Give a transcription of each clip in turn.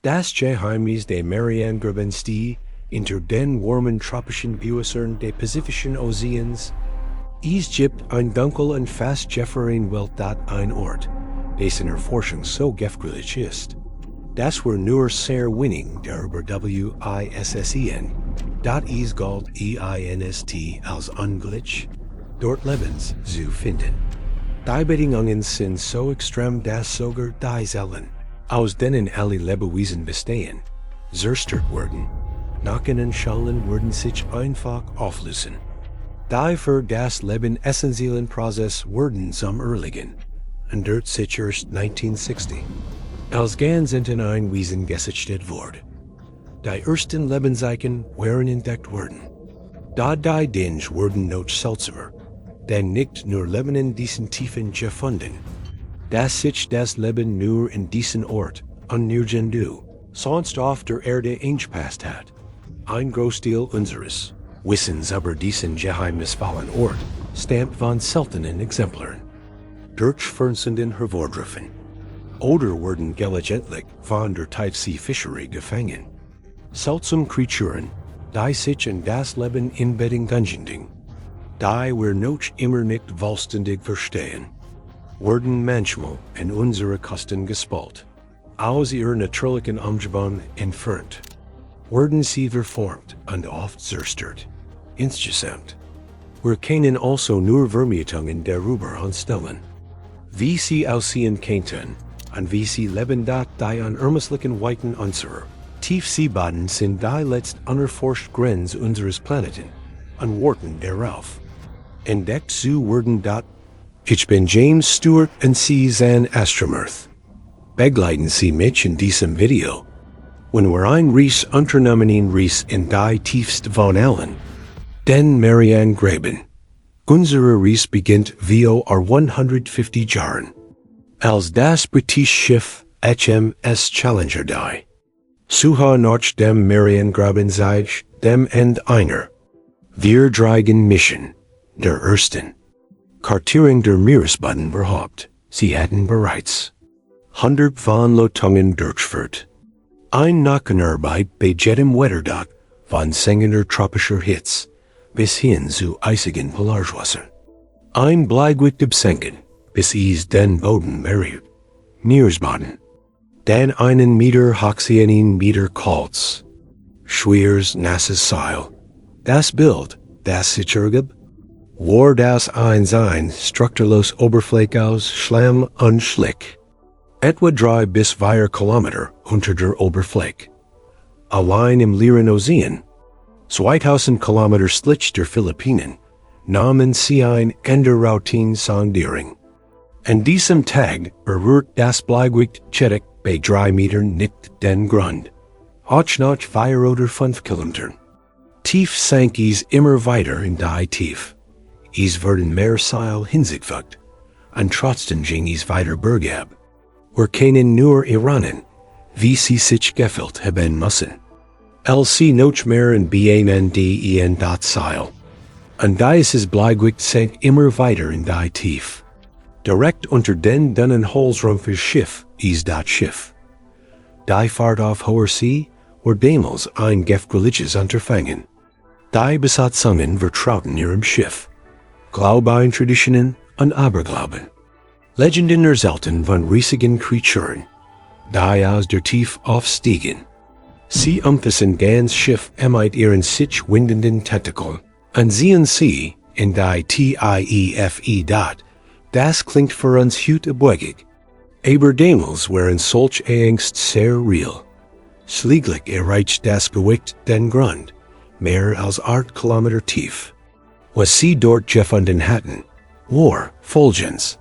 Das Geheimnis der Marianengrubenste inter den warmen tropischen Gewässern des Pazifischen Ozeans. Es gibt ein dunkel und fast gefroren Welt dat ein Ort, dessen Erforschung so gefährlich ist. Das wir nur sehr wenig darüber wissen, dat es galt einst als unglücklich, dort Lebens zu finden. Die Bedingungen sind so extrem, dass sogar die Zellen, aus denen alle Lebewesen bestehen, zerstört werden. Nacken und Schallen würden sich einfach auflösen. Die für das Leben essentiellen Prozess wurden zum Erliegen, und dort sich erst 1960, als ganz in ein Wesen gesichtet wurde. Die ersten Lebenszeichen waren entdeckt worden. Da die Dinge wurden noch seltsamer, denn nicht nur Leben in diesen Tiefen gefunden, dass sich das Leben nur in diesen Ort und nirgendwo sonst auf der Erde eingepasst hat. Ein Großteil unseres Wissens über diesen geheimnisvollen Ort stammt von seltenen Exemplaren, durch Fernsehen hervorgerufen, oder wurden gelegentlich von der Tiefseefischerei gefangen. Seltsame Kreaturen, die sich in das Leben inbedingen konnten, die wir noch immer nicht vollständig verstehen, wurden manchmal in unsere Kosten gespult, aus ihrer natürlichen Umgebung entfernt, wurden sie verformt und oft zerstört. Insgesamt, wir können also nur Vermutungen darüber anstellen, wie sie aussehen könnten und wie sie leben, dat die unermesslichen Weiten unserer Tiefseeboden sind die letzt unerforschte Grenze unseres Planeten und warten darauf. Entdeckt zu werden dat. Ich bin James Stewart und Sie sind Astromirth. Begleiten Sie mich in diesem Video, wenn wir ein Reis unternehmen in die tiefste von allen, den Marianengraben. Unsere Reis beginnt vor 150 Jahren, als das britische Schiff HMS Challenger die Suche nach dem Marianengraben sich dem End einer vierjährigen Mission, der ersten Kartierung der Meeresboden berhaupt. Sie hatten bereits 100 von Lotungen durchgeführt. Ein Nackenarbeit bei jedem Wetterdach von sengender tropischer Hitze bis hin zu eisigen Polarwasser. Ein Bleigwichtig Senken, bis es den Boden berührt. Meeresboden. Den einen Meter hoch, einen Meter kalt. Schweres, nasses Seil. Das Bild, das sich ergibt, war das ein strukturlos Oberfläche aus Schlamm und Schlick. Etwa 3 bis 4 Kilometer unter der Oberfläche. Allein im leeren Ozean, 2000 Kilometer Slitch der Philippinen, nahmen sie ein Ende Routine-Sondierung. An diesem Tag berührt das Bleigewicht Chetik bei 3 Metern nicht den Grund. Auch nach 4 oder 5 Kilometern. Tief sank es immer weiter in die Tief. Es werden mehr Seil hinzugefügt, und trotzdem ging es weiter bergab. Wir können nur erahnen, wie sie sich gefühlt haben müssen. Als sie noch mehr in BNDEN dat Seil. Und dieses Bleigewicht sank immer weiter in die Tief. Direkt unter den dünnen Holzrumpfes Schiff ist das Schiff. Die Fahrt auf hoher See war damals ein gefährliches Unterfangen. Die Besatzungen vertrauten ihrem Schiff. Glaube, Traditionen und Aberglauben. Legenden erzählten von riesigen Kreaturen, die aus der Tief aufstiegen. Sie umfassen ganz Schiff mit ihren sich windenden Tentakeln, und sehen sie in die Tiefe dat. Das klingt für uns heute beugig. Aber damals waren solche Ängste sehr real. Schließlich erreicht das Gewicht den Grund, mehr als 8 Kilometer tief. Was sie dort gefunden hatten, war folgendes,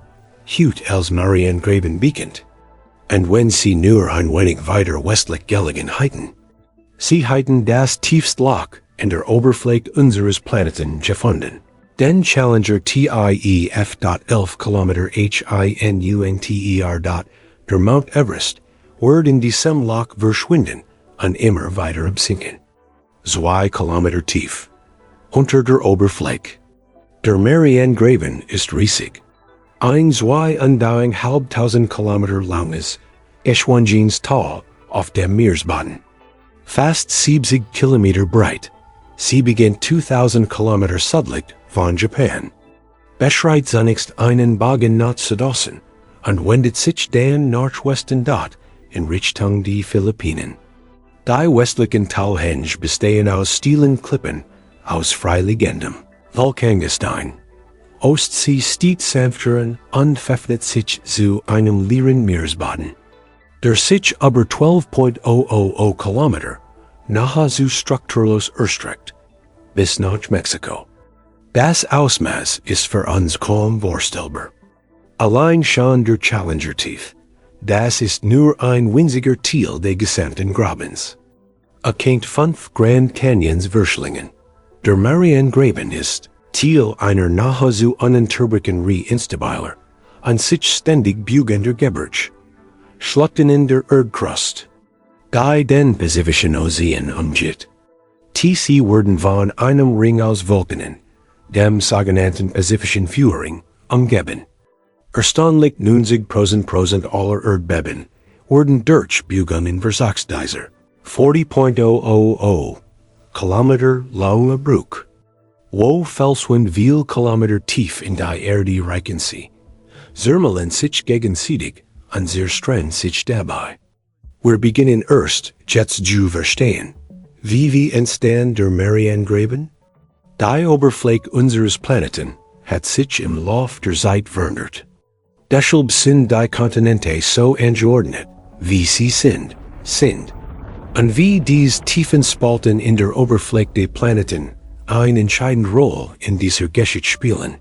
heute als Marianengraben bekannt. Und wenn sie nur ein wenig weiter westlich gelegen hatten, sie hatten das tiefste Loch in der Oberfläche unseres Planeten gefunden. Den Challenger TIEF. 11 Kilometer HINUNTER. Der Mount Everest wird in diesem Loch verschwinden und immer weiter absinken. 2 Kilometer tief. Unter der Oberfläche. Der Marianengraben ist riesig. Ein 2,5 Kilometer langes, Eschwangens tall, auf dem Meeresboden. Fast 70 Kilometer breit. Sie beginnt 2000 Kilometer südlich von Japan. Beschreibt zunächst einen Bogen nach Südosten und wendet sich dann Nordwesten dort in Richtung die Philippinen. Die westlichen Teilhänge bestehen aus steilen Klippen, aus freiliegendem Vulkangestein. Ostsee steht sanfteren und öffnet sich zu einem leeren Meeresboden. Der sich über 12,000 Kilometer nahezu strukturlos erstreckt, bis nach Mexiko. Das Ausmaß ist für uns kaum vorstellbar. Allein schon der Challenger Tief, das ist nur ein winziger Teil des gesamten Grabens. Kennt 5 Grand Canyons Verschlingen. Der Marianengraben ist Teil einer nahezu ununterbrochenen Instabiler, an sich ständig bugender Gebirge. Schluchten in der Erdkrust. Die den Pazifischen Ozean umgibt. TC werden von einem Ring aus Vulkanen, dem sogenannten Pazifischen Führing, umgeben. Erstaunlich 90% aller Erdbeben werden durch Bugungen verursacht. 40,000 Kilometer lange Bruch. Wo Felswind viel Kilometer tief in die Erde reichen sie. Zermalen sich gegenseitig und zerstreuen sich dabei. Wir beginnen erst, jetzt zu verstehen, wie entstand der Marianengraben? Die Oberfläche unseres Planeten hat sich im Lauf der Zeit verändert. Deshalb sind die Kontinente so angeordnet, wie sie sind. Und wie diese tiefen Spalten in der Oberfläche des Planeten eine entscheidende Rolle in dieser Geschichte spielen.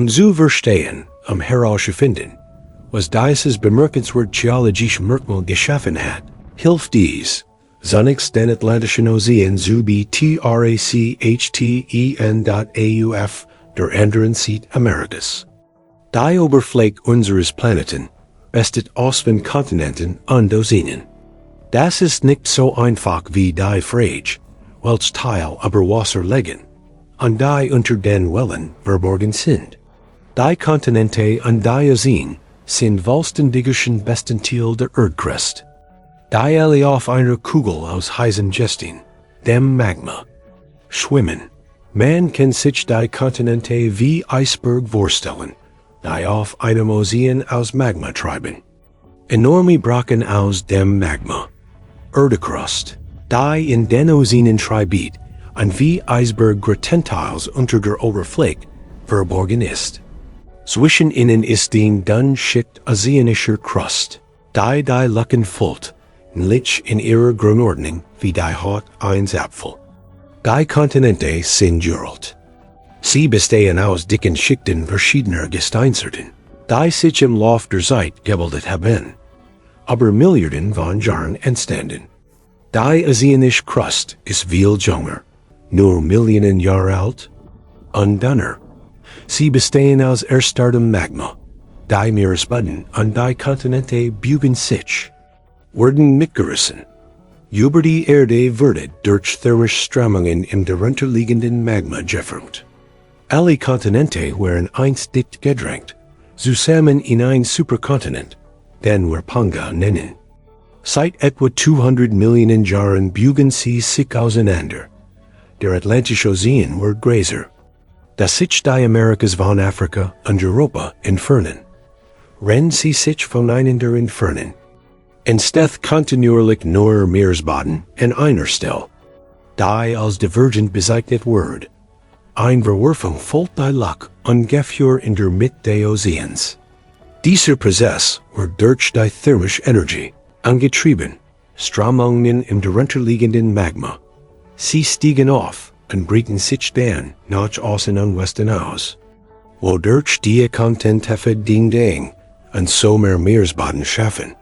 Zu verstehen, herauszufinden, was dieses bemerkenswert geologische Merkmal geschaffen hat, hilft dies, zunächst den Atlantischen Ozean zu betrachten.auf der anderen Seite Amerikas. Die Oberfläche unseres Planeten besteht aus den Kontinenten und Ozeanen. Das ist nicht so einfach wie die Frage, welch Teil aber Wasser liegen, und die unter den Wellen verborgen sind. Die Kontinente und die Ozeanen sind vollständigsten besten Teil der Erdkruste. Die alle auf einer Kugel aus heißen Gestein, dem Magma, schwimmen. Man kann sich die Kontinente wie Eisberg vorstellen, die auf einem Ozean aus Magma treiben. Enorme Brocken aus dem Magma, Erdkruste, die in den Ozeanen treibt und wie Eisberg-Gratentals unter der Oberfläche verborgen ist. Zwischen ihnen ist die dünne Schicht ozeanischer Kruste, die Lücken füllt, nicht in ihrer Grundordnung wie die Haut eines Apfel. Die Kontinente sind gerollt. Sie bestehen aus dicken Schichten verschiedener Gesteinsarten, die sich im Lauf der Zeit gebildet haben, aber Milliarden von Jahren entstanden. Die ozeanische Kruste ist viel jünger, nur Millionen Jahre alt, und dünner. Sie bestehen aus erstarrtem Magma. Die Meeresboden und die Kontinente bugen sich, werden mitgerissen. Über die Erde wird durch thermische Strömungen im darunterliegenden Magma geformt. Alle Kontinente waren einst dicht gedrängt, zusammen in ein Superkontinent, den wir Panga nennen. Seit etwa 200 Millionen Jahren bugen sie sich auseinander. Der Atlantische Ozean wird größer. Das sich die Amerikas von Afrika und Europa entfernen. Wenn sie sich voneinander entfernen, entsteht kontinuierlich neuer Meeresboden an einer Stelle, die als divergent bezeichnet wird. Eine Verwerfung folgt die Loch ungefähr in der Mitte des Ozeans. Dieser Prozess wird durch die thermische Energie angetrieben, Strömungen im darunterliegenden Magma. Sie stiegen auf und breiten sich dann nach Osten und Westen aus, wodurch die Kontinente ding und so mehr Meeresboden schaffen.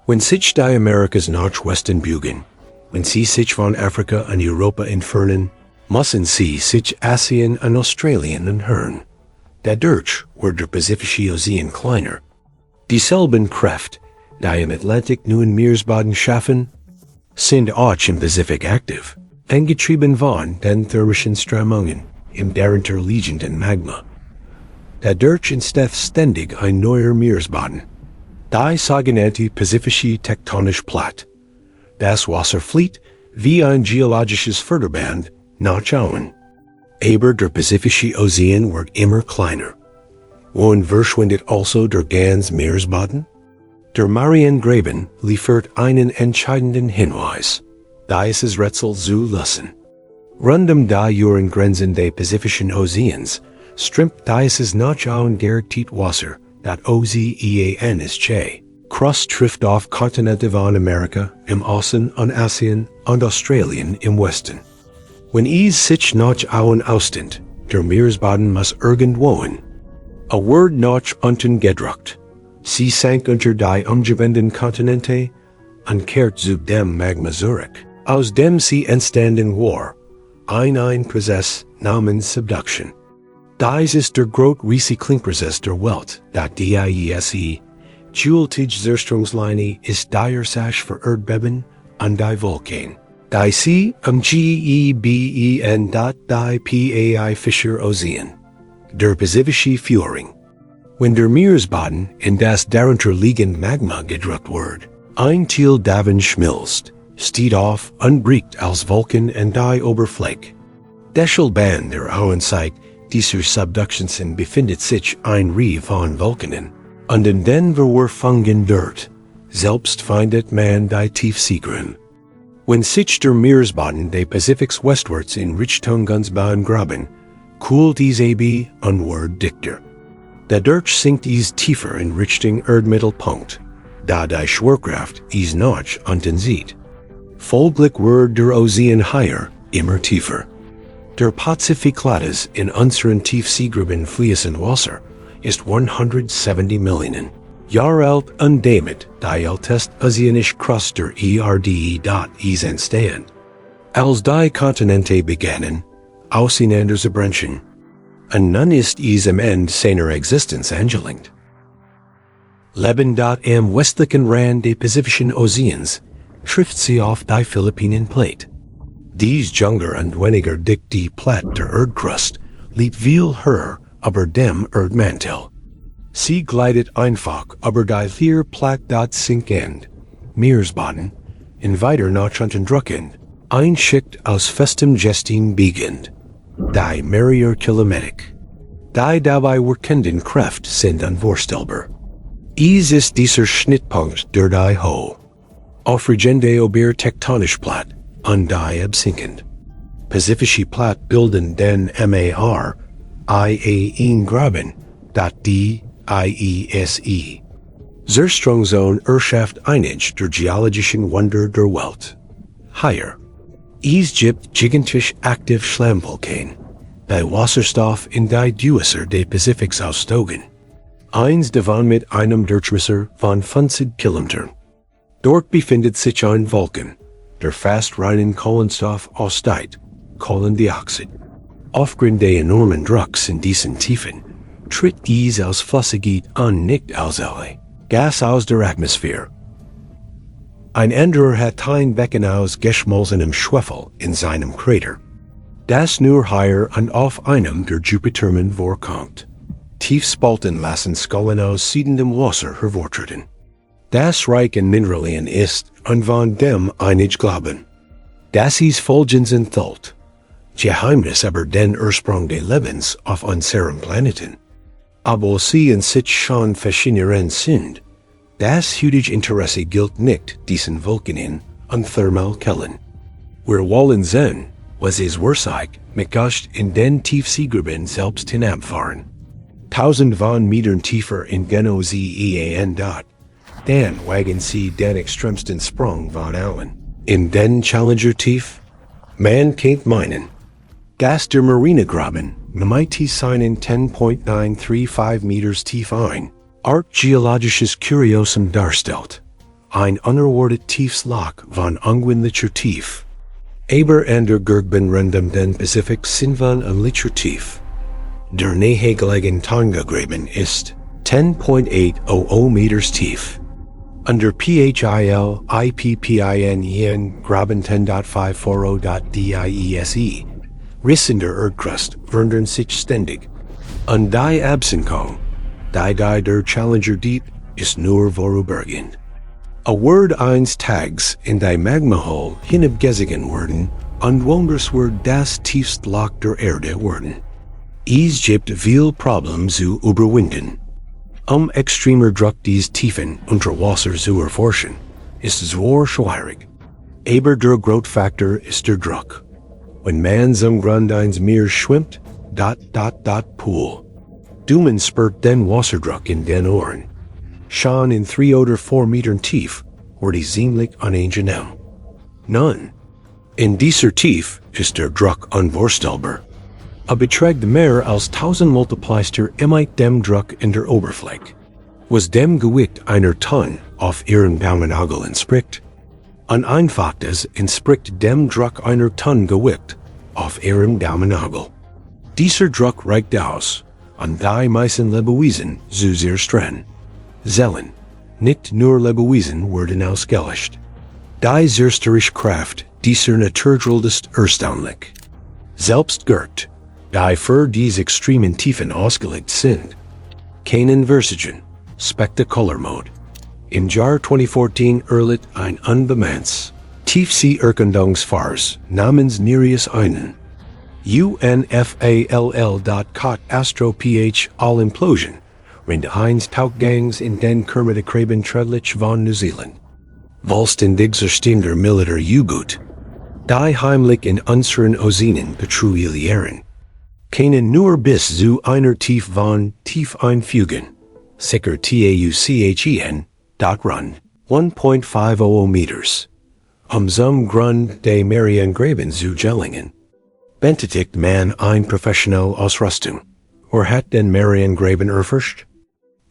Wenn sich die Amerikas nach Westen bugen, wenn sie sich von Afrika und Europa entfernen, müssen sie sich Asien und Australien entfernen. Dadurch wird der Pazifische Ozean kleiner. Dieselben Kräfte, die im Atlantik nun Meeresboden schaffen, sind auch im Pazifik aktiv, angetrieben von den thermischen Strömungen im darunterliegenden Magma. Dadurch entsteht ständig ein neuer Meeresboden. Die sogenannte Pazifische tektonische Platte, Das Wasserfleet wie ein geologisches Förderband nachschauen. Aber der pazifische Ozean wird immer kleiner. Wohin verschwindet also der ganz Meeresboden? Der Marianengraben liefert einen entscheidenden Hinweis. Dieses Rätsel zu lösen. Rund die Grenzen des pazifischen Ozeans strömt dieses Nachschauen der Wasser, das Ozeans Crust trifft auf Kontinente von Amerika im Osten und Asien und Australien im Westen. Wenn sich Nachschauen ausdehnt, der Meeresboden muss irgendwohin. A Wort nach unten gedruckt. Sie sank unter die umgebenden Kontinente und kehrt zu dem Magma zurück. Aus dem sie entstanden war, ein Prozess namens Subduction. Dies ist der Recyclingprozess der Welt, dat diese gewaltige Zerstörungslinie ist die Ursache für Erdbeben und die Vulkan. Die sie geben dat die Pai Fischer Ozean. Der pazifische Führung. Wenn der Meeresboden in das darunter liegende Magma gedrückt wird, ein Teil davon schmilzt, steht auf und bricht als Vulkan in die Oberfläche. Deschel Band der Auenzeit dieser Subductions befindet sich ein Reihe von Vulkanen, und in den verworfungen dort, selbst findet man die Tiefseegrün. Wenn sich der Meeresboden des Pazifiks westwärts in Richtung Gunsbauen graben, kühlt diese Be und wird dichter. Dadurch sinkt es tiefer in Richtung Erdmittelpunkt, da die Schwerkraft es noch unten sieht. Folglich wird der Ozean higher, immer tiefer. Der Pazifiklades in unseren Tiefseegruben fließen Wasser ist 170 Millionen Jahre alt und damit die älteste ozeanische Crust der Erde ist entstehen. Als die Kontinente begannen, auseinander zu brechen, und nun ist es am Ende seiner Existenz angelangt. Leben am westlichen Rand des Pazifischen Ozeans trifft sie auf die Philippinenplate. Dies jünger und weniger dick die Platte der Erdkrust liegt viel höher über dem Erdmantel. Sie gleitet einfach über die vier Platte dort sinkend, Meeresboden, in weiter nach unten drückend, ein Schicht aus festem Gestein biegend, die mehrere Kilometer. Die dabei wirkenden Kräfte sind unvorstellbar. Es ist dieser Schnittpunkt der die Höhe. Aufregende ober tektonisch Platte und die absinkend. Pazifische Platte bilden den MAR, Graben, dat die IESE. Zerströmungszone erschafft einige der geologischen Wunder der Welt. Higher. Es gibt gigantisch aktiv Schlammvulkan, die Wasserstoff in die Gewässer des Pazifiks ausstoßen. Eins davon mit einem Durchmesser von 50 Kilometern. Dort befindet sich ein Vulkan, der fast reinen Kohlenstoff aussteigt, Kohlendioxid. Aufgrund der enormen Drucks in diesen Tiefen tritt dies als Flüssigkeit und nicht als Gas aus der Atmosphäre. Ein anderer hat ein Becken aus geschmolzenem Schwefel in seinem Krater, das nur higher und auf einem der Jupitermen vorkommt. Tiefspalten lassen Skollen aus siedendem Wasser hervortreten. Das reich in Mineralien ist und von dem einige glauben. Das ist folgendes enthält. Geheimnis über den Ursprung des Lebens auf unserem Planeten. Aber sie in sich schon faszinierend sind. Das heutige Interesse gilt nicht diesen Vulkanen und Thermalquellen. Wir wollen sehen, was es wahrscheinlich mit in den Tiefseegruben selbst hinabfahren. 1000 von Metern tiefer in Genozean dort. Dann wagen sie den extremsten Sprung von allen. In den Challenger tief? Man kennt meinen. Das der Marinegraben, mit seinen 10.935 Meters tief ein, geologisches Kuriosum darstellt. Ein unerwartet tiefes Loch von ungewöhnlicher Tief. Aber an der Gerben rundum den Pazifik sind von unlicher Tief. Der nahegelegene Tonga-Graben ist 10.800 Meters tief. Under PHIL IPPIN Graben 10.540.DIESE, Rissen der Erdkrust wandern sich ständig. Und die Absenkung, die der Challenger Deep, ist nur vorübergehend. A word eins tags in die Magmahol hinabgesigen worden und wonders word das tiefst Loch der Erde worden. Es gibt viel Problem zu überwinden. Extremer Druck dies Tiefen unter Wasser zu erforschen, ist zwar schwierig. Aber der Grotfaktor ist der Druck. Wenn man zum Grund eins Meer schwimmt, Pool. Dumen spurt den Wasserdruck in den Ohren. Schon in 3 oder 4 Metern tief, wordt die ziemlich unangenehm. Nun, in dieser Tief ist der Druck unvorstellbar. Beträgt mehr als 1000 Multiplister emeit dem Druck in der Oberfläche. Was dem Gewicht einer Tonne auf ihren Daumenagel entspricht. Ein einfaches entspricht dem Druck einer Tonne Gewicht auf ihrem Daumenagel. Dieser Druck reicht aus, an die meisten Lebewesen zu sehr streng. Zellen, nicht nur Lebewesen werden ausgelöscht. Die zerstörrische Kraft dieser Natur ist erstaunlich. Selbst Gert, die für dies extremen Tiefen ausgelegt sind. Keinen Versigen, Spectacular Mode. Im Jahr 2014 erlitt ein unbemanntes Tiefsee-Erkundungsfahrt namens Nereus einen UNFALL.CAT All-Implosion rinde eins Tauchgangs in den Kermit Treadlich von New Zealand. Volsten dieser Stinder Militär U-Boot. Die heimlich in unseren Ozeanen patrouillieren. Keinen nur bis zu einer Tief von Tief einfügen. Sicher TAUCHEN. Run. 1.500 meters. Zum Grund de Mariengraben zu Gellingen. Benedikt man ein professionelle Ausrüstung. Hat den Mariengraben erforscht?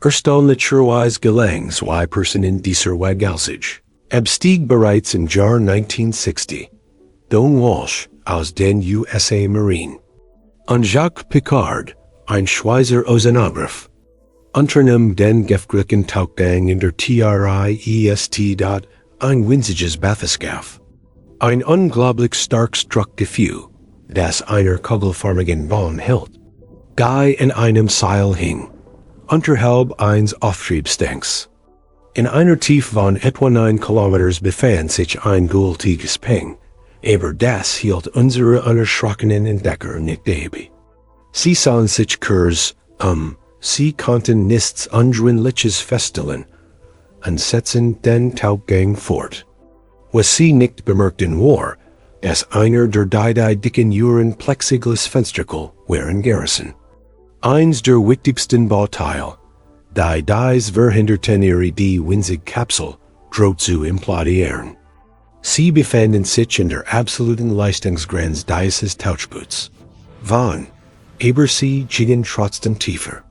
Naturweise gelang zwei Personen dieser Waghalsig. Abstieg bereits im Jahr 1960. Don Walsh aus den USA Marine. Und Jacques Picard, ein Schweizer Ozeanograph. Unternahm den gefährlichen Tauchgang in der TRIEST. Ein winziges Bathyscaph. Ein unglaublich starkes Druckgefühl, das einer kugelförmigen Bahn hält. Guy in einem Seil hing. Unterhalb eines Auftriebstanks. In einer Tiefe von etwa 9 Kilometers befand sich ein gewaltiges Peng, aber das hielt unsere unerschrockenen Entdecker nicht dabei. Sie sahen sich kurz, sie konnten nichts Undrinliches feststellen, und setzten den Tauchgang fort. Was sie nicht bemerkten war, dass einer der die dicken Juren Plexiglasfensterkel waren gerissen. Eins der wichtigsten Bauteile, dies verhinderten die winzige Kapsel, droht zu implodieren. Sie befanden sich in der absoluten Leistungsgrenze dieses Tauchboots. Wann, aber sie gingen trotzdem tiefer.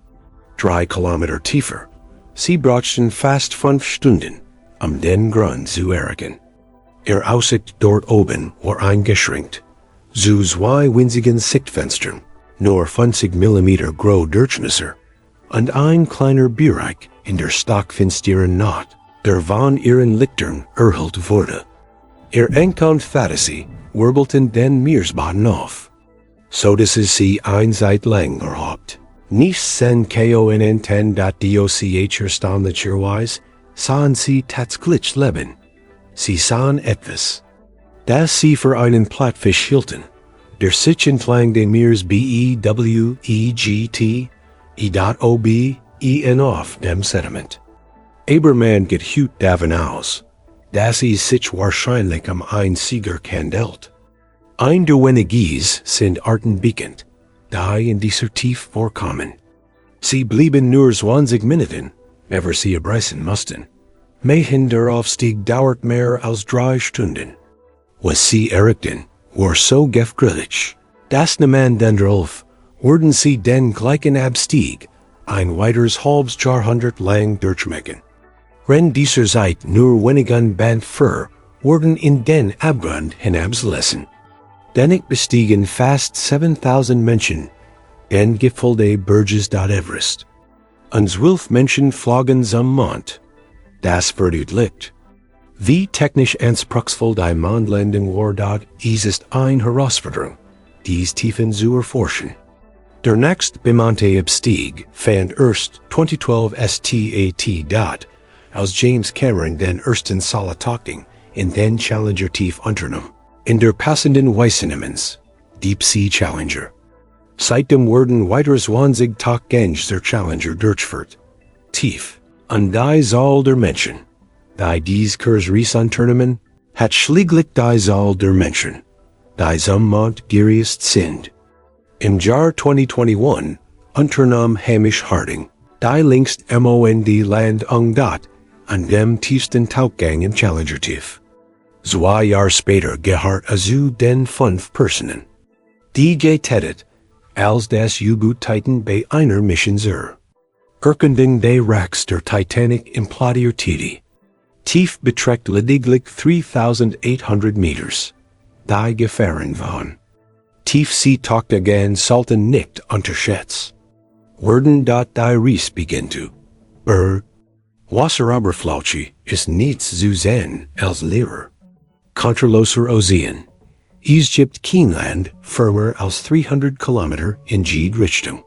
3 Kilometer tiefer. Sie brauchten fast 5 Stunden, den Grund zu erreichen. Aussicht dort oben war eingeschränkt. Zu 2 winzigen Sichtfenstern, nur 50 mm groß Durchmesser, und ein kleiner Bereich in der stockfinsteren Nacht, der von ihren Lichtern erhellt wurde. Enkommt Fantasie wirbelten den Meeresboden auf, so dass es sie eine Zeit lang erhaupt. Nichts sen KONN10.DOCH erstaunlicherweise sahen sie tatsächlich leben. Sie sahen etwas, das sie für einen Plattfisch hielten, der sich entlang den Meeres BEWEGT auf dem Sediment. Aber man geht heute davon aus, dass es sich wahrscheinlich ein Sieger handelt. Ein der weniges sind Arten bekannt, die in dieser Tiefe vorkommen. Sie blieben nur 20 Minuten, ehe sie abreißen mussten. Mähen der Aufstieg dauert mehr als 3 Stunden. Was sie erreichten, war so gefährlich, dass niemand darauf wurden sie den gleichen Abstieg ein weiteres halbes Jahrhundert lang durchmachen. Wenn dieser Zeit nur wenigen Band für wurden in den Abgrund hinabgelassen. Dennoch bestiegen fast 7000 Menschen den Gipfel des Berges Everest. Und 12 Menschen flogen zum Mond. Das verdeutlicht, wie technisch anspruchsvoll die Mondlandung war. Es ist eine Herausforderung, dies Tiefen zu erforschen. Der nächste bemannte Abstieg fand erst 2012 statt. als James Cameron den ersten Sala-Tachting in den Challenger tief unternommen. In der passenden Weißenemens, Deep Sea Challenger. Seitdem wurden weiteres 20 Tachgänge der Challenger durchgeführt. Tief. An die Zahl der Menschen. Die dies Kurs Ries unternehmen, hat schließlich die Zahl der Menschen, die Zummond geriest sind. Im Jahr 2021 unternahm Hamish Harding, die längst MOND Land dat an dem tiefsten Tauchgang im Challenger tief. 2 Jahre später gehört den 5 Personen. Die getätet, als das U-Boot Titan bei einer Mission zur Erkundung des Wracks der Titanic implodierte. Tief beträgt lediglich 3.800 Meters. Die Gefahren waren. Tiefseetauchgänge sollten nicht unterschätzt werden, die Ries beginnt zu Wasseroberfläche ist nichts zu sehen als Leere. Kontraloser Ozean. Es gibt kein Land firmer als 300 Kilometer in jede Richtung.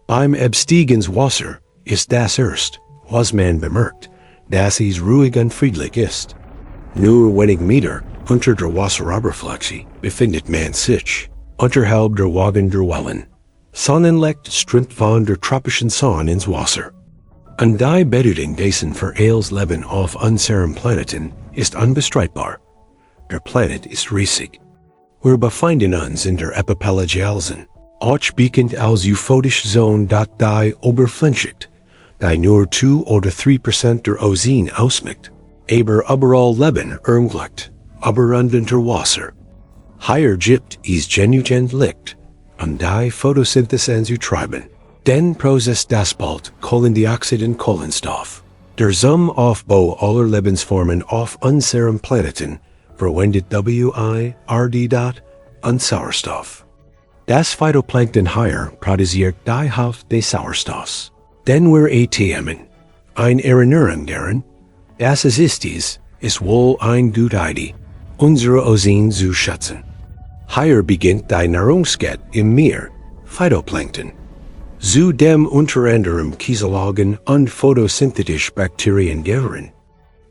Beim Abstieg ins Wasser ist das erst, was man bemerkt, dass es ruhig und friedlich ist. Nur wenig Meter unter der Wasseroberfläche befindet man sich, unterhalb der Wagen der Wellen. Sonnenlicht strömt von der tropischen Sonne ins Wasser. Und die Bedeutung dessen für alles Leben auf unserem Planeten ist unbestreitbar. Der Planet ist riesig. Wir befinden uns in der Epipelagialsen, auch bekannt als euphotische Zone, die Oberflächenschicht, die nur 2 oder 3% der Ozean ausmacht, aber überall Leben ermöglicht, aber unter Wasser. Hier gibt es genügend Licht, und die Photosynthese zu treiben. Den Prozess das bald Kohlendioxid und Kohlenstoff. Der Summaufbau aller Lebensformen auf unserem Planeten verwendet WIRD und Sauerstoff. Das Phytoplankton hier produziert die Hälfte des Sauerstoffs. Den wir atmen. Ein Erinnerung daran, dass es ist wohl ein gute Idee, unsere Ozean zu schützen. Hier beginnt die Nahrungskette im Meer, Phytoplankton. Zu dem unter anderem Kieselaugen und photosynthetische Bakterien gehören.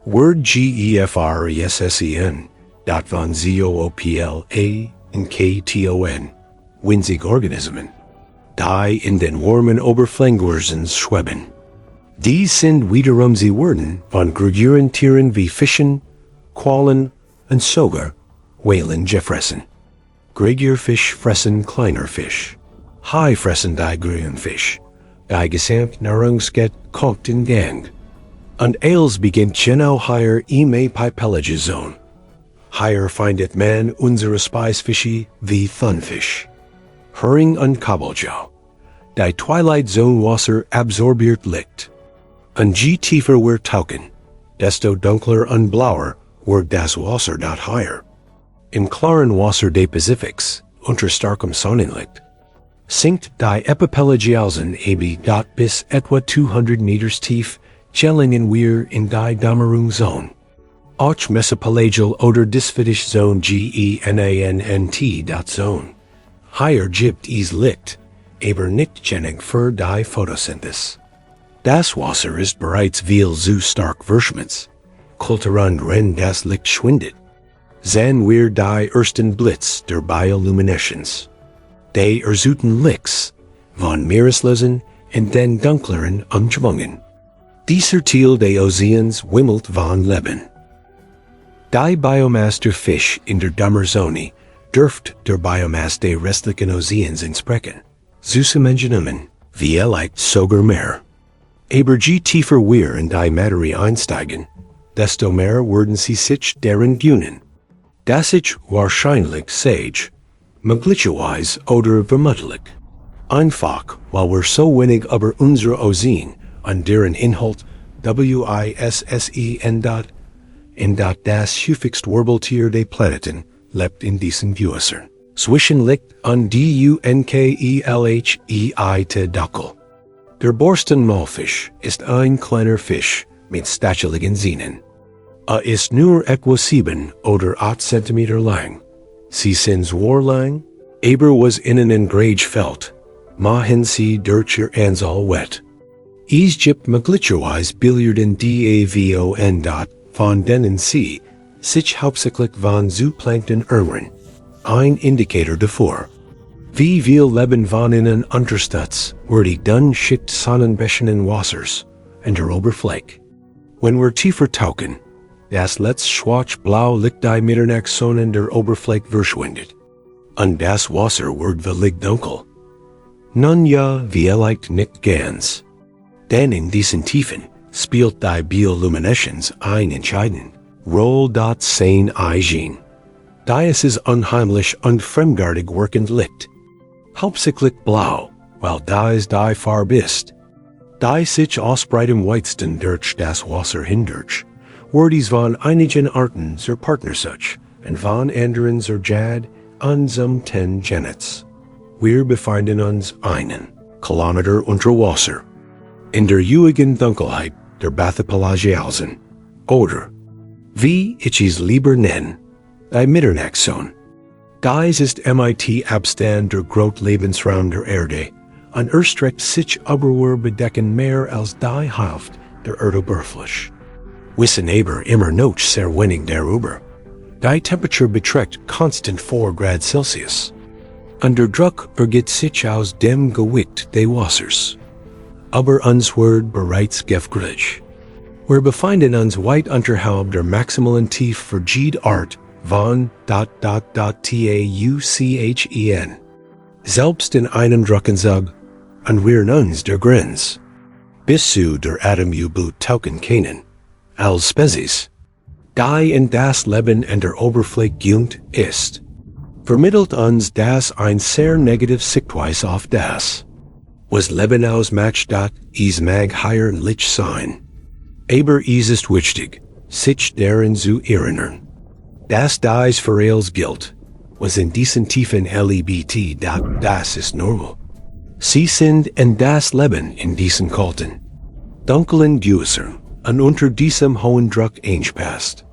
Word GEFRESSEN, dat von ZOOPLA und KTON, winzige Organismen, die in den warmen Oberflächen schweben. Dies sind wiederum sie werden von größeren Tieren wie Fischen, Quallen und sogar Walen gefressen. Größere Fisch fressen kleiner Fisch. Hai fressen die größeren Fisch. Die gesamte Nahrungskette kommt in Gang. Und als beginnt genau hier im Epipelagiezone. Hier findet man unsere Speisfische wie Thunfisch, Hering und Kabeljau. Die Twilight Zone Wasser absorbiert Licht. Und je tiefer wir tauchen, desto dunkler und blauer wird das Wasser dort hier. Im klaren Wasser des Pazifiks, unter starkem Sonnenlicht, sinkt die Epipelagialsen dort bis etwa 200 Meters tief, gelingen wir in die Dämmerungszone. Auch Mesopelagial oder Dysphatische Zone GENANNT Zone. Hier gibt es Licht, aber nicht genug für die Photosynthese. Das Wasser ist bereits viel zu stark verschmutzt. Kulturand wenn das Licht schwindet. Sehen wir die ersten Blitz der Bioluminescence. Die ersten Licks von Meereslösen in den dunkleren Umschwungen. Dieser Teil des Ozeans wimmelt von Leben. Die Biomasse der Fisch in der Dämmerzone dürft der Biomasse des restlichen Ozeans entsprechen. Süße Mengenehmen, vielleicht sogar mehr. Aber je tiefer wir in die Materie einsteigen, desto mehr werden sie sich darin gewöhnen. Das ist wahrscheinlich sage, möglicherweise oder vermutlich. Einfach, weil wir so wenig über unsere Ozean und deren Inhalt WISSEN in das häufigste Wirbeltier des Planeten lebt in diesen Gewässern. Zwischen Licht und DUNKELHEIT Dackel. Der Borstenmaulfisch ist ein kleiner Fisch mit stacheligen Zähnen. Ist nur etwa 7 oder 8 Zentimeter lang. Sie sind sehr lang, aber was innen in Grage fällt, machen sie durch ihr Anzahl wet. Egypt glitcherwise biljarden davon von denen sie sich hauptsächlich von Zooplankton ernähren. Ein Indikator davor. Wie viel Leben von innen unterstützt die dann schickt sonnenbechenen Wassers und der Oberfläche. Wenn wir tiefer tauchen, das letzte schwarz-blau Licht die Mitternachtsonne in der Oberfläche verschwindet. Und das Wasser wird völlig dunkel. Nun ja, vielleicht nicht ganz. Denn in diesen Tiefen spielt die Bioluminescence eine entscheidende Rolle. Sein eigen. Es ist unheimlich und fremdartig wirkend Licht. Hauptsächlich blau, weil es die Farbe ist. Sich ausbreitet am weitesten durch das Wasser hindurch, dies von einigen Arten zur Partnersuch und von anderen zur Jad und zum Genets. Wir befinden uns einen Kilometer unter Wasser. In der ewigen Dunkelheit der Bathypelagiausen, oder, wie ich es lieber nenne, die Mitternachtszone. Dies ist MIT Abstand der Großlebensraum der Erde und erstreckt sich aber bedecken mehr als die Hälfte der Erdoberfläche. Wissen aber immer noch sehr wenig darüber. Die Temperatur beträgt konstant 4 Grad Celsius. Und der Druck ergibt sich aus dem Gewicht des Wassers. Aber uns wird bereits gefragt. Wir befinden uns weit unterhalb der maximalen Tiefe für jede Art von tauchen. Selbst in einem Druckensag, und wir uns der Grenze. Bis zu der Atem-U-Boot tauchen können, als Spezies, die in das Leben an der Oberfläche jung ist. Vermittelt uns das ein sehr negativ Sichtweise auf das. Was Leben ausmacht, es mag heierlich sein. Aber es ist wichtig, sich darin zu erinnern. Das dies für alles gilt, was in diesen Tiefen LEBT, das ist normal. Sie sind in das Leben in diesen kalten, dunklen Gewässern und unter diesem hohen Druck eingepasst.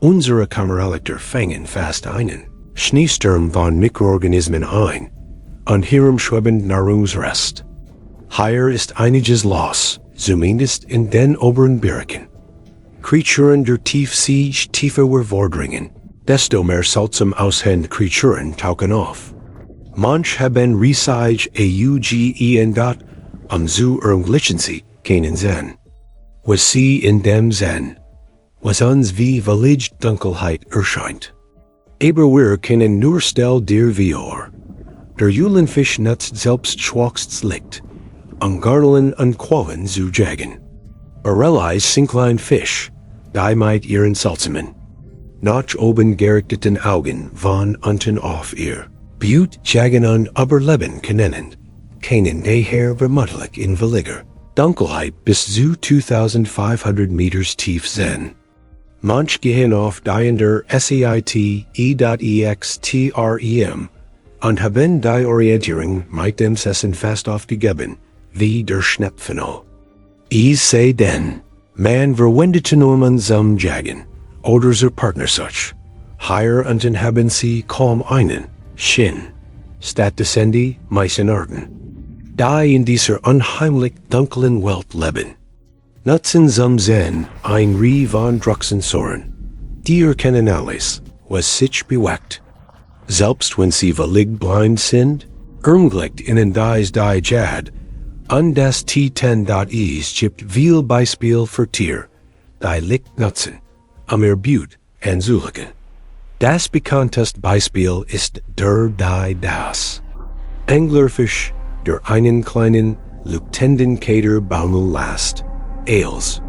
Unsere Kammerlichter fangen fast einen Schneesturm von Mikroorganismen ein und hierum schweben nach uns Rest. Hier ist einiges los, zumindest in den oberen Bergen. Kreaturen der Tiefsee tiefer vordringen, desto mehr seltsam aussehende Kreaturen tauchen auf. Manch haben riesige Augen zu erglichen sie keinen Sinn. Was sie in dem Sinn, was uns wie völlig Dunkelheit erscheint. Aber wir können nur still dir wir. Der Julenfisch nutzt selbst schwaches Licht, um Garnelen und Quallen zu jagen. Borellis sinklein Fisch, die mit ihren seltsamen, nach oben gerichteten Augen von unten auf ihr Blut jagen und überleben können daher vermutlich in völliger Dunkelheit bis zu 2500 Meters tief sein. Manch gehen auf die in der SAIT-E.EXTREM und haben die Orientierung mit dem Sessen fast aufgegeben, wie der Schnepfenol. Es sei denn, man verwendet nur zum Jagen oder zur Partnersuch. Hier unten haben sie kaum einen Shin, statt descendi meisten Arten, die in dieser unheimlich dunklen Welt leben. Nutzen zum Sehen ein Rie von Drucksensoren, die erkennen alles, was sich bewegt. Selbst wenn sie völlig blind sind, ermöglicht ihnen die Jad, und das T10.is gibt viel Beispiel für Tier, die Licht nutzen, ihr Blut anzulocken. Das bekannteste Beispiel ist der das Anglerfisch, der einen kleinen, leuchtenden Kater baumel lässt. Ailes.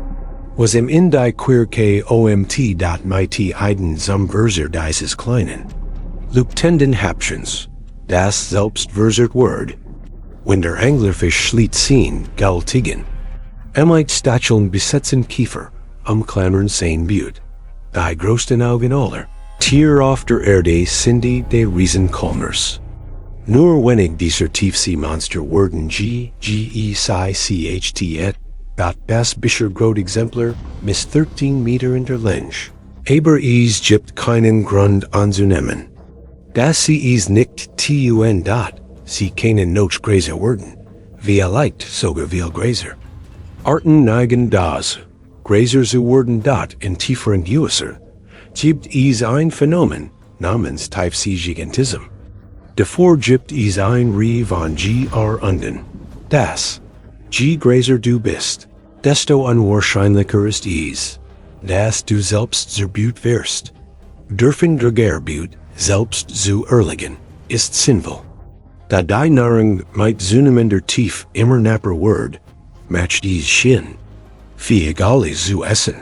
Was im in die queer KOMT mit Eiden zum Verser dieses kleinen, leuchtenden Häppchens, das selbst versert Word. Wenn der Anglerfisch schlitt ziehen, gewaltigen. Mit Stacheln besetzen Kiefer, klammern sein Blut. Die größten Augen aller, Tier auf der Erde sind die Riesenkalmers. Nur wenig dieser Tiefseemonster wurden GECICHT das bisher Exemplar mis 13 Meter in der Länge. Aber es gibt keinen Grund anzunehmen, dass sie es nicht tun. Sie können noch größer werden, vielleicht sogar viel größer. Arten neigen das, Gräser zu werden dat in tieferen Gewässer, gibt es ein Phänomen namens Tiefseegigantism. Davor gibt es ein Rie von gr unten. Das, je Gräser du bist, desto unwahrscheinlicher ist es, dass du selbst zerbüht wirst. Dürfen Dregerbüt selbst zu erliegen, ist sinnvoll. Da die Nahrung mit zunehmender Tief immer knapper wird, matcht es Shin. Wie egal ist zu essen,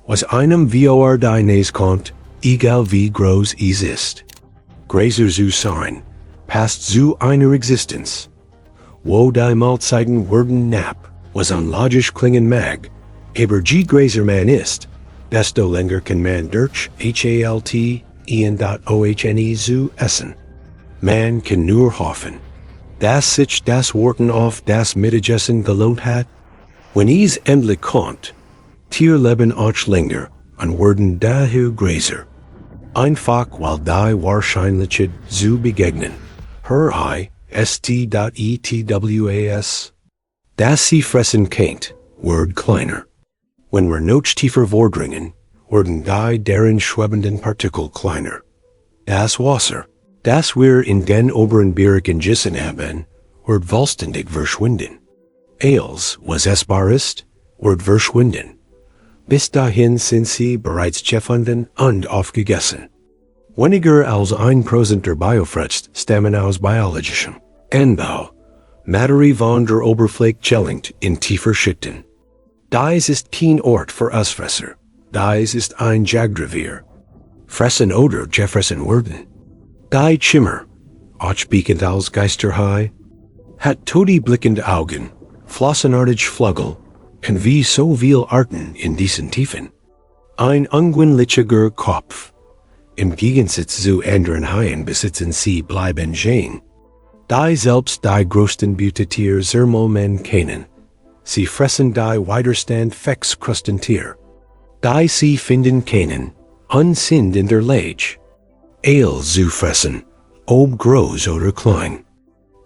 was einem vor die Nase kommt, egal wie groß es ist. Gräser zu sein, passt zu einer Existenz. Wo die Mahlzeiten werden knapp, was unlogisch klingen mag, aber je Gräser man ist, desto länger kann man durch halt-ohne zu essen. Man kann nur hoffen, dass sich das Worten auf das Mittagessen gelohnt hat. Wenn es endlich kommt, Tierleben auch länger und werden daher Gräser. Einfach weil die Wahrscheinlichkeit zu begegnen. Her st.etwas. Das sie fressen kennt, wird kleiner. Wenn wir noch tiefer vordringen, werden die darin schwebenden Partikel kleiner. Das Wasser, das wir in den oberen Bergen gegessen haben, wird vollständig verschwinden. Alles, was essbar ist, wird verschwinden. Bis dahin sind sie bereits gefunden und aufgegessen. Weniger als 1% der Biofrets stammen aus biologischem Anbau. Materie von der Oberfläche gelangt in tiefer Schichten. Dies ist kein Ort für Ausfresser. Dies ist ein Jagdrevier. Fressen oder gefressen werden. Die Schimmer, ausspiekend als Geisterhai, hat todblickende Augen, flossenartig Flügel, und wie so viel Arten in diesen Tiefen. Ein ungewinnlicher Kopf. Im Gegensatz zu anderen Haien besitzen sie bleiben Jane. Die selbst die größten Beutetier Zermomen kennen. Sie fressen die Widerstand Fexkrustentier. Die sie finden kennen, sind in der Lage. Ale zu fressen, ob groß oder klein.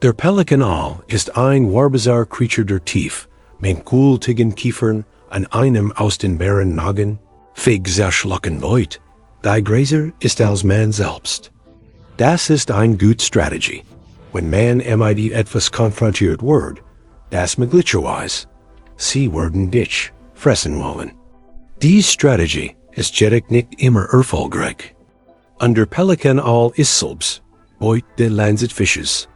Der Pelikanal ist ein wunderbarer Creature der Tief, mit gultigen Kiefern an einem aus den Bären Nagen, fig zerschlucken Beut. Die Gräser ist als man selbst. Das ist ein gut Strategie. Wenn man mit etwas konfrontiert wird, das möglicherweise, sie werden dich fressen wollen. Die Strategie ist jedoch nicht immer erfolgreich. Under Pelikanal ist selbst, Beut der Landsetfisches,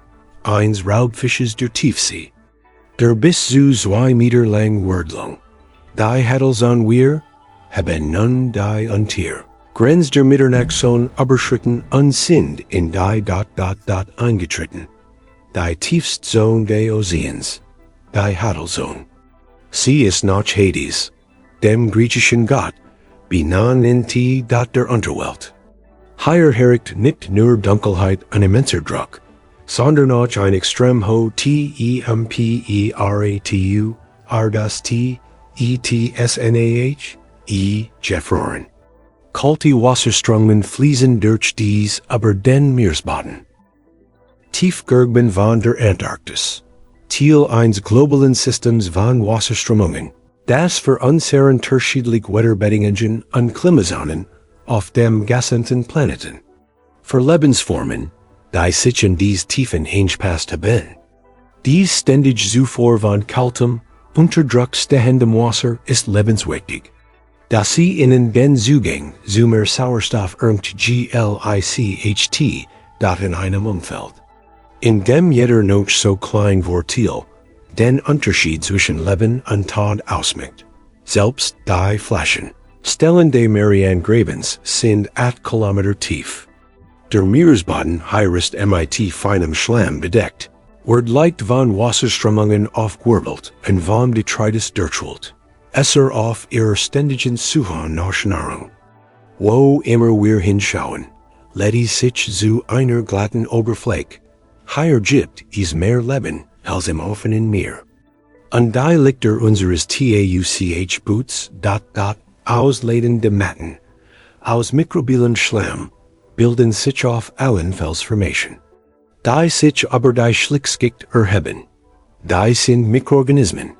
eins Raubfisches der Tiefsee, der bis zu 2 Meter lang wird lang. Die Hattels an wir, haben nun die Untier. Grenz der Mitternachtzone überschritten und sind in die ... eingetreten. Die Tiefstzone des Ozeans, die Hattelzone. Sie ist nach Hades, dem griechischen Gott, benannt in der Unterwelt. Hier herrscht nicht nur Dunkelheit und immenser Druck, sondern auch ein extrem hoher Temperatu, das gefroren. Kalte Wasserströmungen fließen durch dies aber den Meeresboden. Tiefgerben von der Antarktis. Teil eines globalen Systems von Wasserströmungen, das für unsere unterschiedliche Wetterbedingungen und Klimazonen auf dem gesamten Planeten. Für Lebensformen, die sich in dies Tiefen hingepasst haben. Dies ständig Zufuhr von kaltem, unter Druck stehendem Wasser ist lebenswichtig. Da sie in den Zugang zu mehr Sauerstoff gleicht in einem Umfeld. In dem jeder noch so klein wird den Unterschied zwischen Leben und Tod ausmacht. Selbst die Flaschen, Stellen des Marianengrabens sind 8 Kilometer tief. Der Meeresboden ist mit feinem Schlamm bedeckt, wird leicht von Wasserströmungen aufgewirbelt und vom Detritus durchholt. Auf ihrer ständigen Suche nach Nahrung. Wo immer wir hinschauen, lädt es sich zu einer glatten Oberfläche. Hier gibt es mehr Leben als im offenen Meer. Und die Lichter unseres Tauch-Boots, ausladende Matten, aus mikrobiellen Schlamm, bilden sich auf allen Felsformationen. Die sich aber die Schlickskicht erheben. Die sind Mikroorganismen.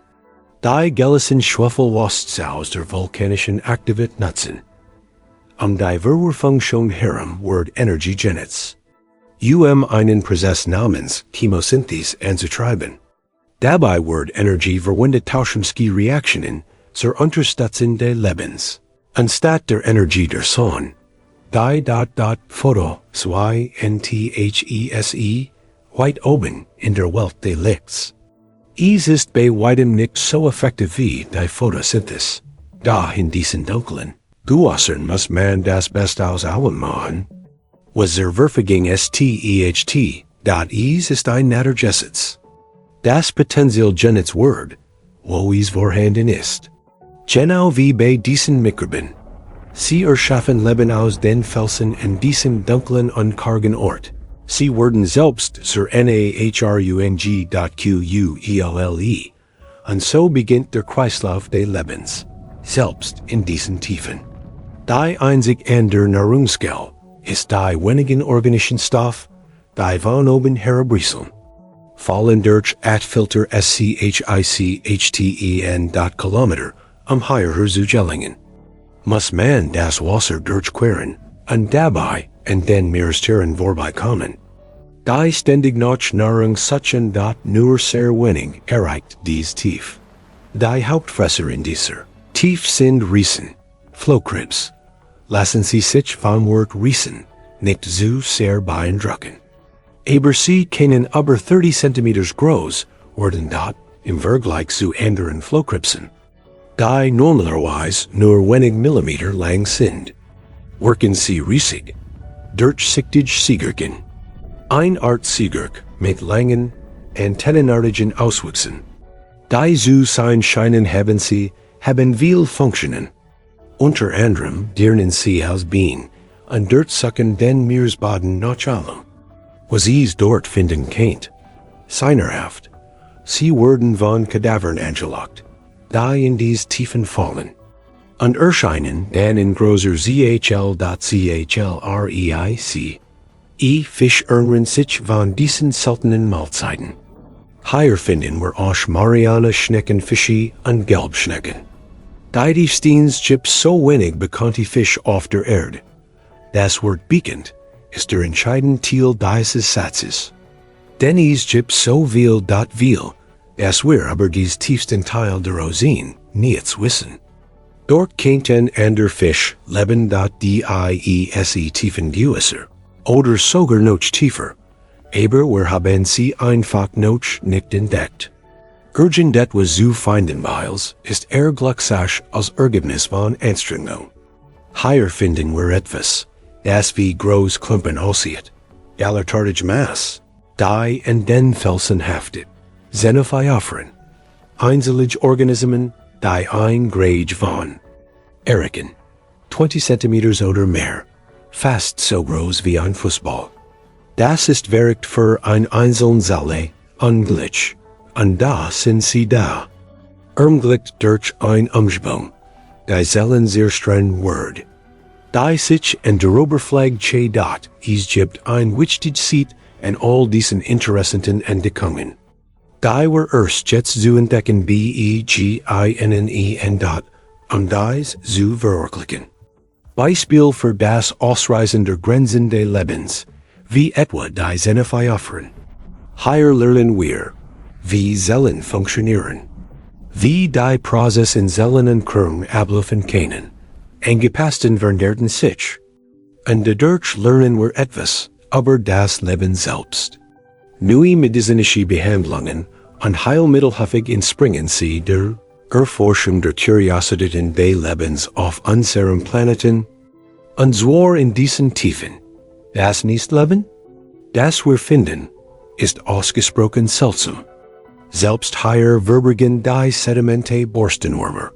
Die Gellison Schweffelwast aus der vulkanischen Aktivität nutzen. Die Verwurfung herum word energy genets. Einen Prozess namens Chemosynthese anzutreiben. Dabei word Energie verwendet Tauschumski Reaktionen zur Unterstützung des Lebens. Anstatt der Energie der Sonne. Die Foto, Nthese, weit oben in der Welt des Lichts. Ist bei weitem nicht so effektiv wie die Photosynthese. Da in diesen dunklen, größeren muss man das Beste aus allem machen. Was der Vergangenheit ist ein natter Gesetz. Das Potenzial genets Word, wo es vorhanden ist. Genau wie bei diesen Mikroben. Sie erschaffen Leben aus den Felsen in diesem dunklen und kargen Ort. Sie werden selbst zur Nahrung.Quelle. Und so beginnt der Kreislauf des Lebens, selbst in diesen Tiefen. Die einzig andere Nahrungsquelle ist die wenigen organischen Stoff, die von oben herabrisseln. Fallen durch Atfilter SCHICHTEN Kilometer higher zu gelingen. Muss man das Wasser durchqueren, und dabei und den Meerestieren vorbeikommen. Die ständig nach Nahrung suchen nur sehr wenig erreicht dies Tief. Die Hauptfresser in dieser Tief sind Riesen, Flohkrebs. Lassen Sie sich vom Wort Riesen nicht so sehr beeindrucken. Aber sie können über 30 cm groß werden im Vergleich zu anderen Flohkrebsen. Die normalerweise nur wenig Millimeter lang sind. Worken sie riesig, durchsichtig Siegerken. Ein Art Siegerk mit langen, antennenartigen Auswüchsen. Die zu sein scheinen haben viel Funktionen. Unter anderem dienen sie als Bienen und dort suchen den Meeresboden nach allem, was es dort finden könnt. Seinerhaft, sie werden von Kadavern angelockt, die in dies Tiefen fallen. Und erscheinen dann in großer ZHL.CHLREIC. Fisch ernähren sich von diesen seltenen Mahlzeiten. Higher finden wir auch Mariana Schneckenfische und Gelbschnecken. Die Steens gibt so wenig bekannte Fisch auf der Erde. Das Wort bekannt ist der entscheidende Teil dieses Satzes. Denn es gibt so viel, dass wir aber dies tiefsten Teil der Ozean nichts wissen. Dort könnten andere Fisch leben, diese tiefen Gewässer, oder sogar noch tiefer, aber wir haben sie einfach noch nicht entdeckt. Urgent was zu finden Miles ist glücklich als Ergebnis von Anstrengung. Higher finden wir etwas, das wie groß Klumpen aussieht, galertartig Mass, die in den Felsen haftet, Xenophyopheren, einzellige Organismen, die ein Grade von Eriken, 20 cm oder mehr, fast so groß wie ein Fußball. Das ist verrückt für ein einzelne Zelle, unglitsch, und da sind sie da. Ermglicht durch ein Umschwung, die Zellen sehr streng Word. Die sich in der Oberfläche es gibt ein wichtig Seat in all diesen interessanten Entdeckungen. Die wir erst jetzt zu entdecken beginen dies zu verwirklichen. Beispiel für das Ausreißen der Grenzen des Lebens, wie etwa die Xenophyopheren. Hier lernen wir, wie Zellen funktionieren, wie die Prozess in Zellen und Körn ablaufen können, angepassten werden sich. Und dadurch lernen wir etwas über das Leben selbst. Neue medizinische Behandlungen und Heilmittel häufig entspringen sie der Erforschung der Kuriositäten des Lebens auf unserem Planeten, und zwar in diesen Tiefen. Das Nicht-Leben, das wir finden, ist ausgesprochen seltsam. Selbst hier verbergen die Sedimente Borstenwürmer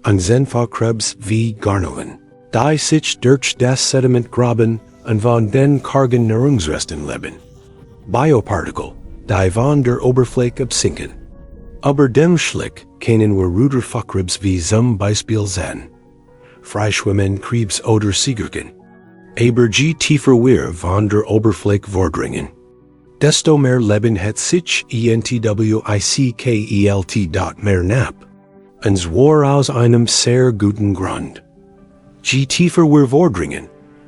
und Senfakrebs wie Garnelen, die sich durch das Sediment graben und von den kargen Nahrungsresten leben. Biopartikel, die von der Oberfläche absinken. Aber dem Schlick können wir Ruderfackribs wie zum Beispiel sehen. Freischwimmen Krebs oder Siegerken. Aber je tiefer wir von der Oberfläche vordringen, desto mehr Leben hat sich entwickelt. Mehr Nap. Uns war aus einem sehr guten Grund. Je tiefer wir vordringen,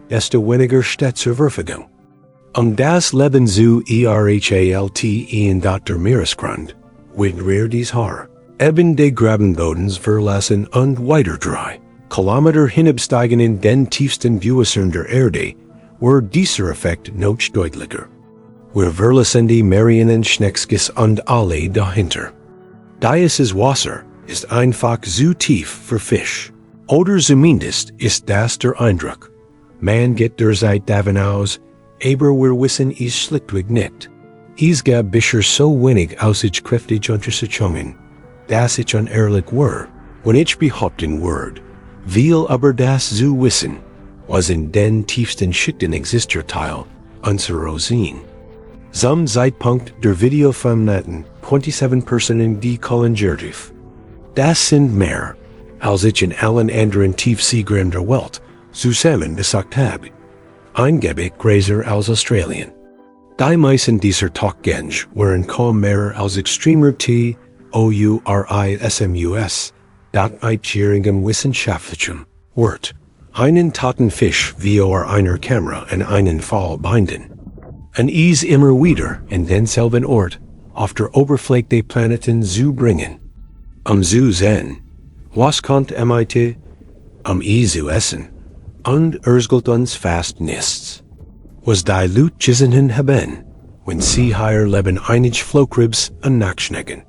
desto weniger steht zur Verfügung. Das Leben zu erhalt in Dr. Meeresgrund, wenn wir dies Haar, eben de Grabenbodens verlassen und weiter 3 Kilometer hinabsteigen in den tiefsten Gewässern der Erde, wird dieser Effekt noch deutlicher. Wir verlassen die Meeren Schneckskis und alle dahinter. Dieses Wasser ist einfach zu tief für Fisch. Oder zumindest ist das der Eindruck. Man geht der Zeit davon aus, aber wir wissen es schlichtweg nicht. Es gab bisher so wenig aussagekräftig Untersuchungen, dass ich unehrlich war, wenn ich behaupten würde, viel aber das zu wissen, was in den tiefsten Schichten existiert Teil unserer Ozean. Zum Zeitpunkt der Videoformaten 27% die koloniertief. Das sind mehr, als ich in allen anderen Tiefseegräben der Welt zusammen gesagt habe. Eingebig größer als Australien. Die meisten dieser Talkgänge waren kaum mehr als extremer Tourismus, dat einjährigem wissenschaftlichem Wort. Einen toten Fisch via einer Kamera in einen Fall binden. Und es immer wieder in denselben Ort auf der Oberfläche der Planeten zu bringen. Zu sehen, was kommt MIT, zu essen, und gilt uns fast nichts. Was die Leute gesehen haben, wenn sie hier leben einige Flockribs und Nacktschnecken.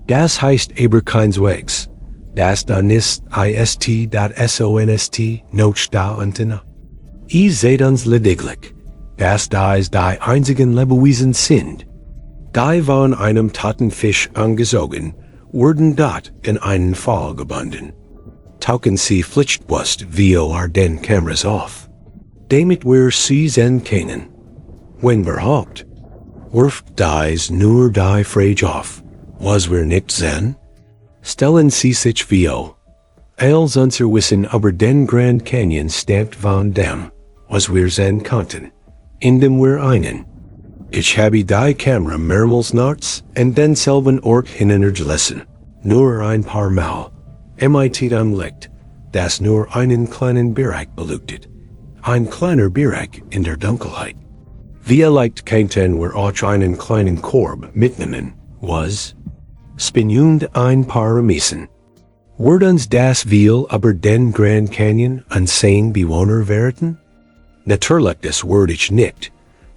Das heißt aber keineswegs, dass da nicht sonst noch da unten. Ihr seht uns lediglich, dass dies die einzigen Lebewesen sind. Die von einem toten Fisch angezogen, wurden dort in einen Fall gebunden. Tauchen sie pflichtbewusst via den Kameras auf. Damit wir sie sehen können. Wenn überhaupt, wirft dies nur die Frage auf, was wir nicht sehen? Stellen sie sich via, als unser Wissen über den Grand Canyon stammt von dem, was wir sehen konnten, indem wir einen. Ich habe die Kamera mehrmals nachts an denselben Ort hinuntergelassen, nur ein paar Mal. MIT am Licht, das nur einen kleinen Bereich beleuchtet. Ein kleiner Bereich in der Dunkelheit. Vielleicht könnten wir auch einen kleinen Korb mitnehmen, was? Spinund ein paar Messen. Wird uns das viel über den Grand Canyon und sein Bewohner werden? Natürlich das würde ich nicht,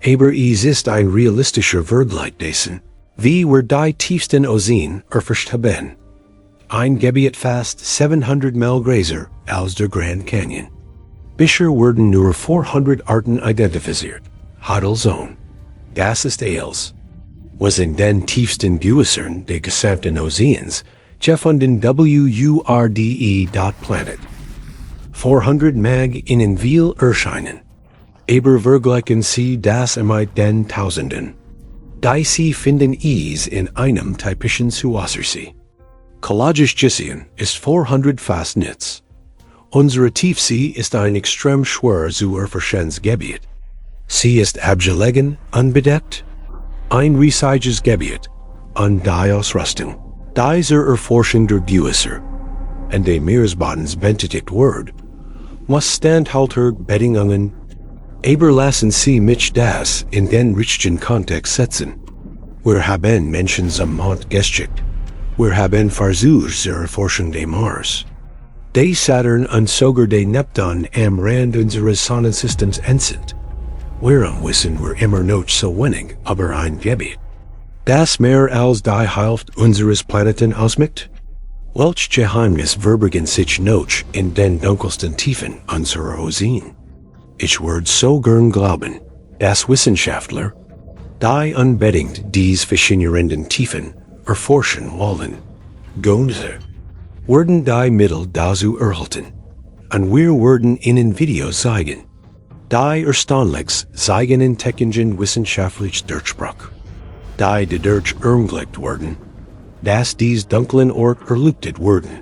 aber es ist ein realistischer Vergleich dessen, wie wir die tiefsten Ozean erforscht haben. Ein Gebiet fast 700 Mal größer als der Grand Canyon. Bisher wurden nur 400 Arten identifiziert. Haddelzone. Das ist alles. Was in den tiefsten Gewässern der gesamten Ozeans gefunden Planet. 400 mag ihnen viel erscheinen. Aber vergleichen sie das mit den Tausenden. Die sie finden es in einem typischen Zuwassersee. Kologisch gesehen ist 400 fast nichts. Unsere Tiefsee ist ein extrem schwer zu erforschendes Gebiet. Sie ist abgelegen, unbedeckt. Ein riesiges Gebiet, und die Ausrüstung. Dieser Erforschung der Gewässer, und der Meeresbodens benötigt wird, was standhalter Bedingungen, aber lassen Sie mich das in den richtigen Kontext setzen. Wir haben Menschen zum Mond geschickt. Wir haben versucht zur Erforschung des Mars. Der Saturn und sogar der Neptun am Rand unseres Sonnensystems sind. Warum wissen wir immer noch so wenig über ein Gebiet, das mehr als die Hälfte unseres Planeten ausmacht? Welch Geheimnis verbergen sich noch in den dunkelsten Tiefen unserer Ozean? Ich würde so gern glauben, dass Wissenschaftler, die unbedingt dies faszinierenden Tiefen erforschen wollen, Gonze, werden die Mittel dazu erhalten, und wir werden ihnen Videos zeigen. Die erstaunlich zeigenden technischen wissenschaftlich Durchbruch. Die dadurch ermöglicht werden, dass dies dunklen Ort erleuchtet werden.